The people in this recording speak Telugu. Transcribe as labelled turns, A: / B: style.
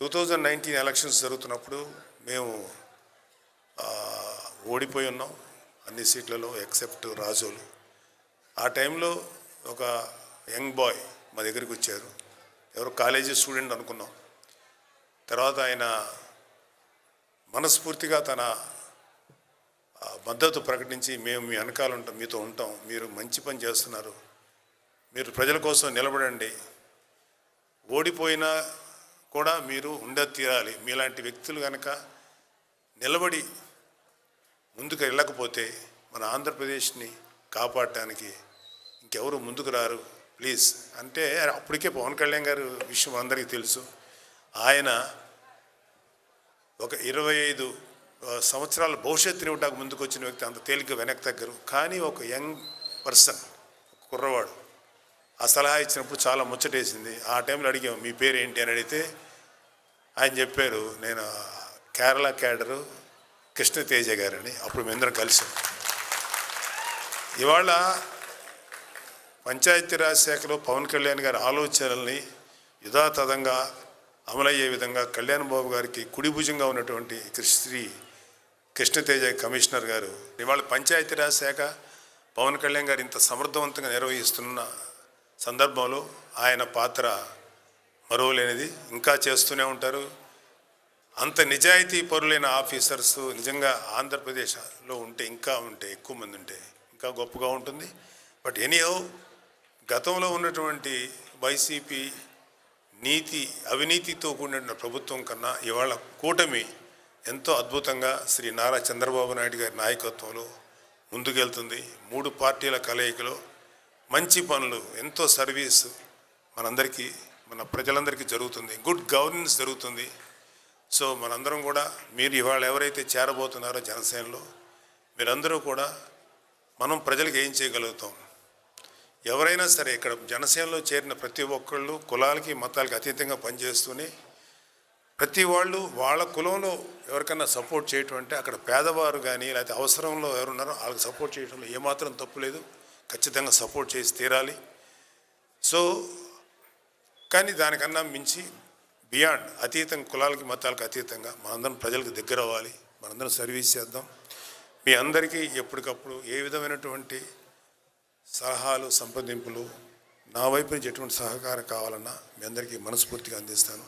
A: 2019 ఎలక్షన్స్ జరుగుతున్నప్పుడు మేము ఓడిపోయి ఉన్నాం అన్ని సీట్లలో ఎక్సెప్ట్ రాజోలు. ఆ టైంలో ఒక యంగ్ బాయ్ మా దగ్గరికి వచ్చారు. ఎవరు కాలేజీ స్టూడెంట్ అనుకున్నాం. తర్వాత ఆయన మనస్ఫూర్తిగా తన మద్దతు ప్రకటించి, మేము మీ వెనకాల ఉంటాం, మీతో ఉంటాం, మీరు మంచి పని చేస్తున్నారు, మీరు ప్రజల కోసం నిలబడండి, ఓడిపోయినా కూడా మీరు తీరాలి, మీలాంటి వ్యక్తులు కనుక నిలబడి ముందుకు వెళ్ళకపోతే మన ఆంధ్రప్రదేశ్ని కాపాడటానికి ఇంకెవరు ముందుకు రారు, ప్లీజ్ అంటే అప్పటికే పవన్ కళ్యాణ్ గారు విషయం అందరికీ తెలుసు. ఆయన ఒక 25 సంవత్సరాల భవిష్యత్తుని ఇవ్వడానికి ముందుకు వచ్చిన వ్యక్తి, అంత తేలిక వెనక్కి తగ్గరు. కానీ ఒక యంగ్ పర్సన్, కుర్రవాడు ఆ సలహా ఇచ్చినప్పుడు చాలా ముచ్చటేసింది. ఆ టైంలో అడిగాం, మీ పేరు ఏంటి అని అడిగితే ఆయన చెప్పారు, నేను కేరళ క్యాడరు కృష్ణతేజ గారని. అప్పుడు మేమందరం కలిసాం. ఇవాళ పంచాయతీరాజ్ శాఖలో పవన్ కళ్యాణ్ గారి ఆలోచనల్ని యథాతథంగా అమలయ్యే విధంగా కళ్యాణ్ బాబు గారికి కుడిభుజంగా ఉన్నటువంటి శ్రీ కృష్ణతేజ కమిషనర్ గారు ఇవాళ పంచాయతీరాజ్ శాఖ పవన్ కళ్యాణ్ గారు ఇంత సమర్థవంతంగా నిర్వహిస్తున్న సందర్భంలో ఆయన పాత్ర మరువలేనిది. ఇంకా చేస్తూనే ఉంటారు. అంత నిజాయితీ పరులైన ఆఫీసర్స్ నిజంగా ఆంధ్రప్రదేశ్లో ఉంటే ఎక్కువ మంది ఉంటే ఇంకా గొప్పగా ఉంటుంది. బట్ ఎనీహౌ, గతంలో ఉన్నటువంటి వైసీపీ అవినీతితో కూడిన ప్రభుత్వం కన్నా ఇవాళ కూటమి ఎంతో అద్భుతంగా శ్రీ నారా చంద్రబాబు నాయుడు గారి నాయకత్వంలో ముందుకెళ్తుంది. 3 పార్టీల కలయికలో మంచి పనులు, ఎంతో సర్వీసు మనందరికీ, మన ప్రజలందరికీ జరుగుతుంది. గుడ్ గవర్నెన్స్ జరుగుతుంది. సో మనందరం కూడా, మీరు ఇవాళ ఎవరైతే చేరబోతున్నారో జనసేనలో, మీరందరూ కూడా మనం ప్రజలకు ఏం చేయగలుగుతాం, ఎవరైనా సరే ఇక్కడ జనసేనలో చేరిన ప్రతి ఒక్కళ్ళు కులాలకి మతాలకి అతీతంగా పనిచేస్తూనే ప్రతి వాళ్ళు వాళ్ళ కులంలో ఎవరికన్నా సపోర్ట్ చేయటం అంటే, అక్కడ పేదవారు కానీ లేకపోతే అవసరంలో ఎవరున్నారో వాళ్ళకి సపోర్ట్ చేయడంలో ఏమాత్రం తప్పు లేదు. ఖచ్చితంగా సపోర్ట్ చేసి తీరాలి. సో కానీ దానికన్నా మించి బియాండ్, అతీతంగా, కులాలకి మతాలకు అతీతంగా మనందరం ప్రజలకు దగ్గర అవ్వాలి, మనందరం సర్వీస్ చేద్దాం. మీ అందరికీ ఎప్పటికప్పుడు ఏ విధమైనటువంటి సలహాలు, సంప్రదింపులు, నా వైపు నుంచి ఎటువంటి సహకారం కావాలన్నా మీ అందరికీ మనస్ఫూర్తిగా అందిస్తాను.